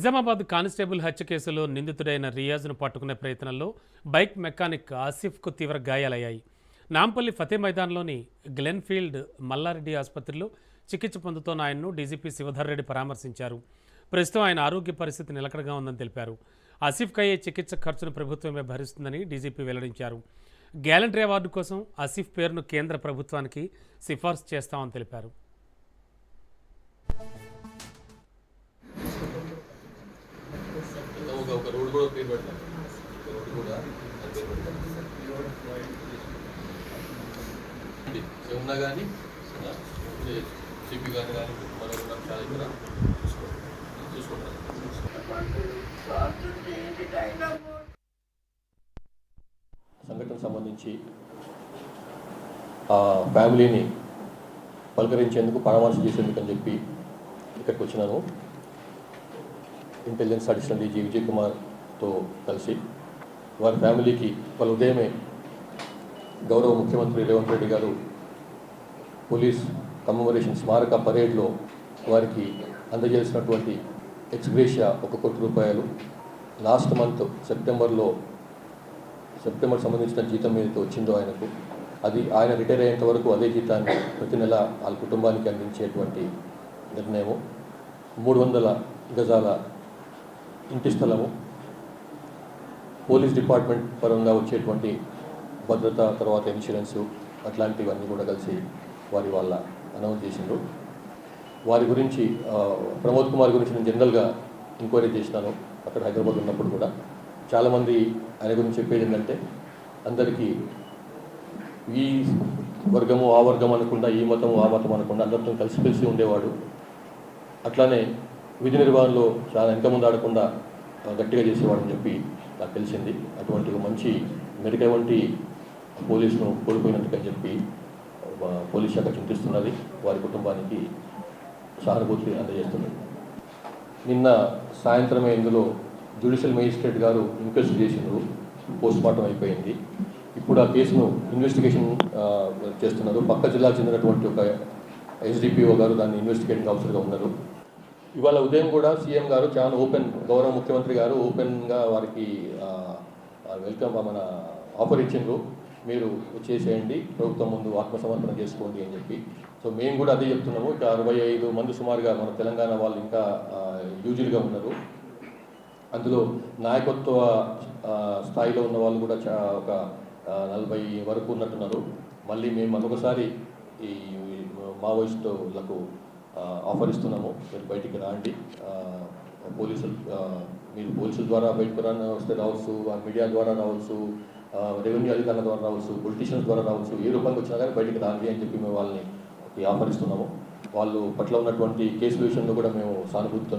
Nizamabad constable హత్య కేసులో నిందితుడైన రియాజ్ను పట్టుకునే ప్రయత్నంలో బైక్ మెకానిక్ ఆసిఫ్కు తీవ్ర గాయాలయ్యాయి. నాంపల్లి ఫతే మైదాన్లోని గ్లెన్ఫీల్డ్ మల్లారెడ్డి ఆసుపత్రిలో చికిత్స పొందుతోన్న ఆయన్ను డీజీపీ శివధర్ రెడ్డి పరామర్శించారు. ప్రస్తుతం ఆయన ఆరోగ్య పరిస్థితి నిలకడగా ఉందని తెలిపారు. ఆసిఫ్కు అయ్యే చికిత్స ఖర్చును ప్రభుత్వమే భరిస్తుందని డీజీపీ వెల్లడించారు. గ్యాలంటరీ అవార్డు కోసం ఆసిఫ్ పేరును కేంద్ర ప్రభుత్వానికి సిఫార్సు చేస్తామని తెలిపారు. ఒక రోడ్ కూడా పేరు పెడతాం. రోడ్ కూడా పేరు పెడతాం. ఏమన్నా కానీ సిపి గారు కానీ మరొక చాలా ఇక్కడ చూసుకుంటారు. సంఘటన సంబంధించి ఆ ఫ్యామిలీని పలకరించేందుకు పరామర్శ చేసేందుకు అని చెప్పి ఇక్కడికి వచ్చినాను. ఇంటెలిజెన్స్ అడిషనల్ డీజీ విజయ్ కుమార్తో కలిసి వారి ఫ్యామిలీకి వాళ్ళ ఉదయమే గౌరవ ముఖ్యమంత్రి రేవంత్ రెడ్డి గారు పోలీస్ కమెమరేషన్ స్మారక పరేడ్లో వారికి అందజేసినటువంటి ఎక్స్గ్రేషియా 1 కోటి రూపాయలు లాస్ట్ మంత్ సెప్టెంబర్ సంబంధించిన జీతం ఏదైతే వచ్చిందో ఆయనకు అది ఆయన రిటైర్ అయ్యేంత వరకు అదే జీతాన్ని ప్రతి నెల వాళ్ళ కుటుంబానికి అందించేటువంటి నిర్ణయము. 300 గజాల ఇంటి స్థలము, పోలీస్ డిపార్ట్మెంట్ పరంగా వచ్చేటువంటి భద్రత, తర్వాత ఇన్సూరెన్సు అట్లాంటివన్నీ కూడా కలిసి వాళ్ళ అనౌన్స్ చేసిండ్రు. వారి గురించి ప్రమోద్ కుమార్ గురించి నేను జనరల్గా ఎంక్వైరీ చేసినాను అక్కడ హైదరాబాద్ ఉన్నప్పుడు కూడా. చాలామంది ఆయన గురించి చెప్పేది ఏంటంటే అందరికీ ఈ వర్గము ఆ వర్గం అనకుండా, ఈ మతం ఆ మతం అనకుండా అందరితో కలిసిమెలిసి ఉండేవాడు. అట్లానే విధి నిర్వహణలో చాలా వెనక ముందు ఆడకుండా గట్టిగా చేసేవాడని చెప్పి నాకు తెలిసింది. అటువంటి మంచి మెరిక వంటి పోలీసును కోల్పోయినందుకని చెప్పి పోలీస్ శాఖ చింతిస్తున్నది, వారి కుటుంబానికి సహానుభూతి అందజేస్తున్నది. నిన్న సాయంత్రమే ఇందులో జ్యుడిషియల్ మేజిస్ట్రేట్ గారు ఇంక్వెస్ట్ చేసినారు, పోస్ట్ మార్టం అయిపోయింది. ఇప్పుడు ఆ కేసును ఇన్వెస్టిగేషన్ చేస్తున్నారు. పక్క జిల్లాకు చెందినటువంటి ఒక ఎస్డిపిఓ గారు దాన్ని ఇన్వెస్టిగేటింగ్ ఆఫీసర్గా ఉన్నారు. ఇవాళ ఉదయం కూడా సీఎం గారు చాలా గౌరవ ముఖ్యమంత్రి గారు ఓపెన్గా వారికి వెల్కమ్ ఆఫర్ ఇచ్చిండ్రు. మీరు చేసేయండి, ప్రభుత్వం ముందు ఆత్మసమర్పణ చేసుకోండి అని చెప్పి. సో మేము కూడా అదే చెప్తున్నాము. ఇక 65 మంది సుమారుగా మన తెలంగాణ వాళ్ళు ఇంకా యూజువల్గా ఉన్నారు. అందులో నాయకత్వ స్థాయిలో ఉన్న వాళ్ళు కూడా ఒక 40 వరకు ఉన్నట్టున్నారు. మళ్ళీ మేము మరొకసారి ఈ మావోయిస్టులకు ఆఫర్ ఇస్తున్నాము, మీరు బయటికి రాండి. మీరు పోలీసుల ద్వారా బయటకు వస్తే రావచ్చు, మీడియా ద్వారా రావచ్చు, రెవెన్యూ అధికారుల ద్వారా రావచ్చు, పొలిటీషియన్స్ ద్వారా రావచ్చు, ఏ రూపంగా వచ్చినా కానీ బయటికి రాండి అని చెప్పి మేము వాళ్ళని ఆఫర్ ఇస్తున్నాము. వాళ్ళు పట్ల ఉన్నటువంటి కేసుల విషయంలో కూడా మేము సానుభూతితో